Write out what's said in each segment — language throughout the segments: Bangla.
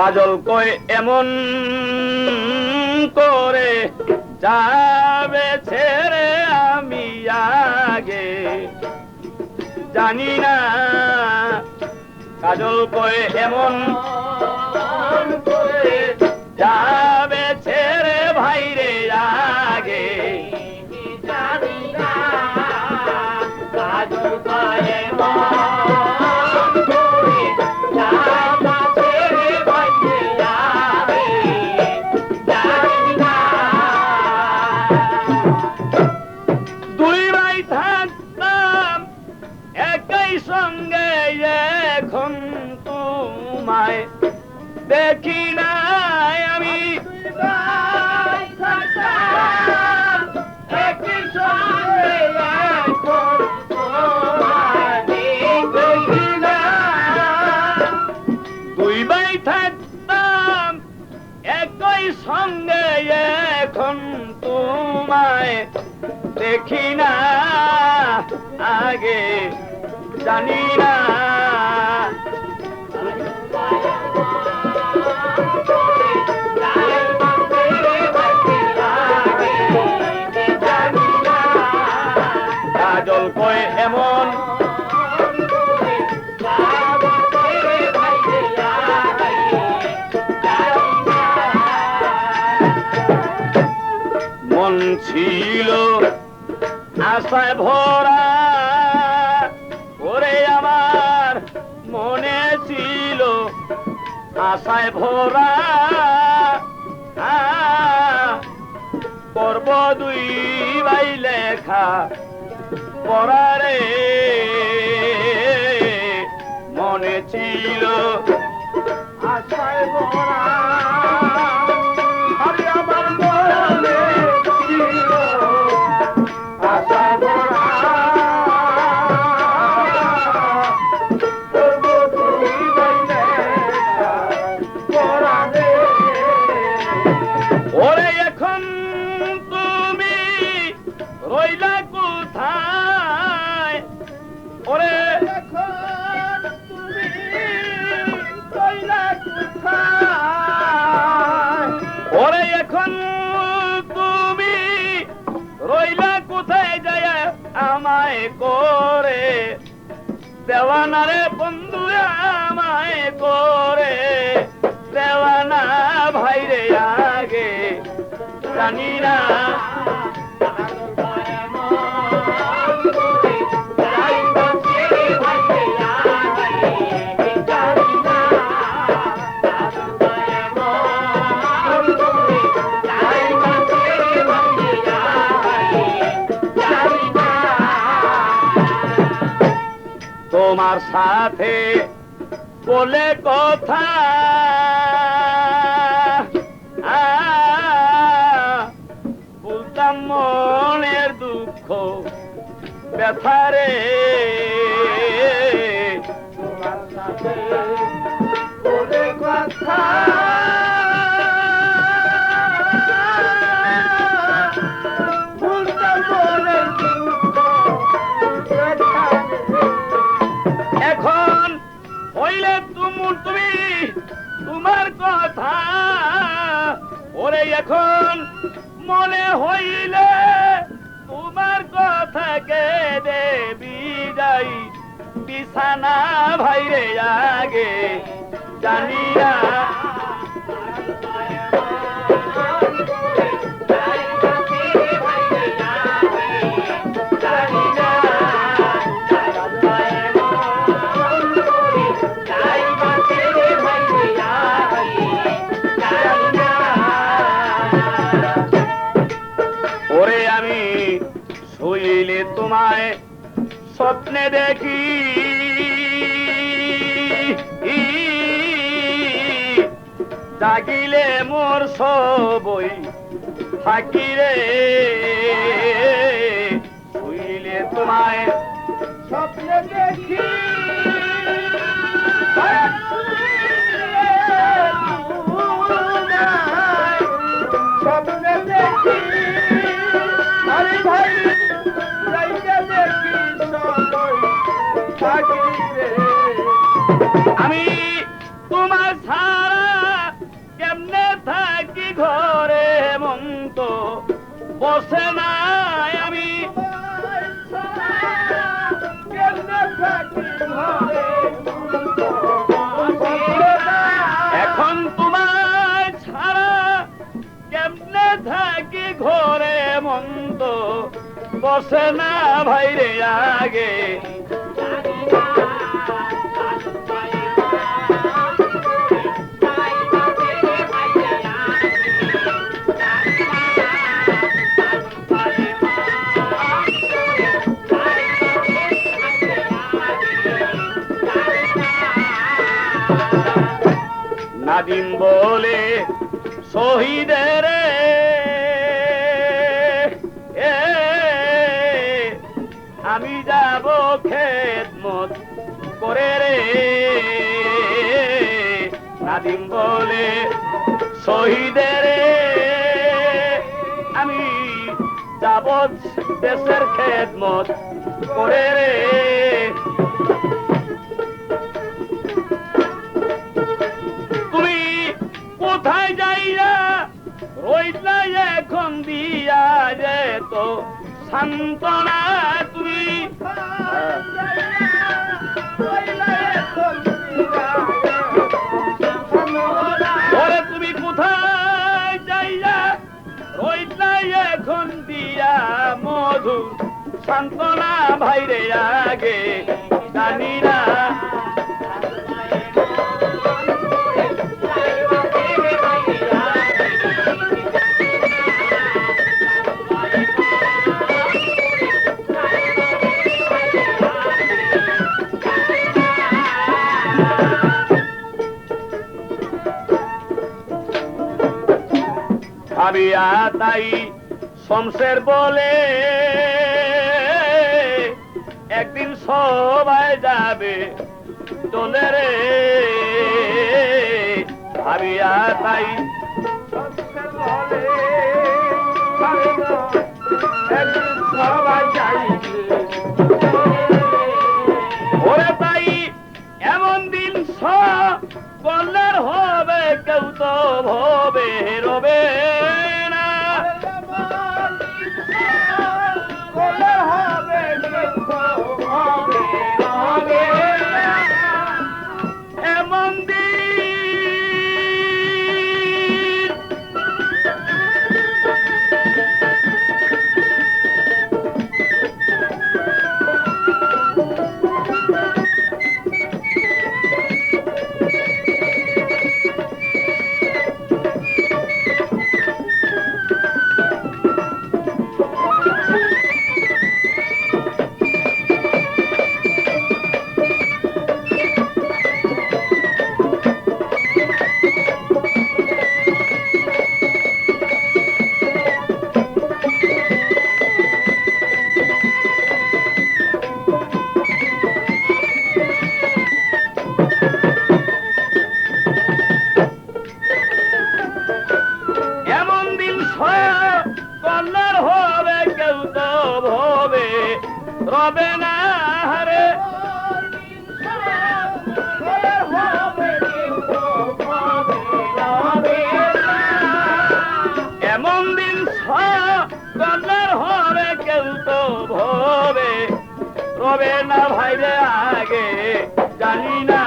কাজল কয় এমন করে যাবে ছেড়ে আমি আগে জানি না। কাজল কয় এমন করে যাবে ছেড়ে ভাইরে আগে জানি না। কাজল কয় এমন করে যাবে ছেড়ে ভাইরে আগে জানি না। দুই ভাই থাকতাম একই সঙ্গে এখন তোমায় দেখি না আমি। একই সঙ্গে এখন তোমায় দেখি না। দুই ভাই থাকতাম একই সঙ্গে এখন তোমায় দেখি না আগে জানি না। কাজল কয় এমন মন ছিল আশায় ভরা ওরে আমার মনে ছিল আশায় ভরা করব দুই ভাই লেখা পড়ারে মনে ছিল আশায় ভরা আরে আমার মনে ছিল আশায় ভরা করব দুই ভাই লেখা পড়ারে। ওরে এখন তুমি রইলা কোথায়? ওরে এখন তুমি রইলা কোথায়? ওরে এখন তুমি রইলা কোথায় যায় আমায় করে দেওয়ানা রে বন্ধু আমায় করে দেওয়ানা ভাইরে আগে জানি না। তোমার সাথে বলে কথা বলতাম মনের দুঃখ ব্যথারে। তোমার সাথে বলে কথা বলতাম মনের দুঃখ এখন হইলে তুমি তোমার কথা ওরে এখন মনে হইলে তোমার কথা কে দেবি যাই বিছানা ভাইরে আগে জানি না। ওরে আমি শুইলে তোমায় স্বপ্নে দেখি জাগিলে মোর সবই থাকি রে। শুইলে তোমায় স্বপ্নে দেখি স্বপ্নে দেখি আরে ভাই দেখি সবই থাকি রে। আমি তোমার ছাড়া বসে না ভাইরে আগে নাদিম বলে শহীদের আমি যাব খেদমত করে রে নাদিম বলে শহীদের আমি যাব দেশের খেদমত করে রে তুমি কোথায় যাইয়া রইলা এখন দিয়া যেত সান্ত্বনা তুমি ওরে তুমি কোথায় যাইয়া রইলা এখন দিয়া মধু সান্ত্বনা ভাইরে আগে জানি না ভাবিয়া তাই শমশের বলে একদিন সবাই যাবে চলে রে ভাবিয়া তাই শমশের বলে একদিন সবাই যাইবে ওরে তাই এমন দিন সকলের হবে কেউ তো ভবে রবে না এমন দিন কন্যার হবে কেউ তো ভবে রবে না রে এমন দিন কন্যার হবে কেউ তো ভবে রবে না ভাইরে আগে জানি না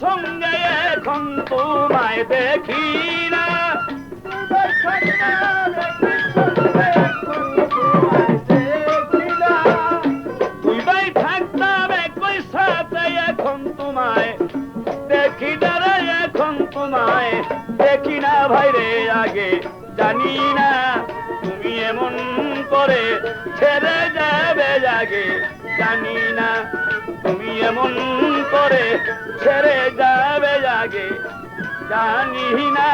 সঙ্গে এখন তোমায় দেখি না তুই ভাই থাকতাম একই সাথে এখন তোমায় দেখি না রে এখন তোমায় দেখি না ভাইরে আগে জানি না তুমি এমন করে ছেড়ে যাবে আগে জানি না তুমি এমন করে ছেড়ে যাবে আগে জানি না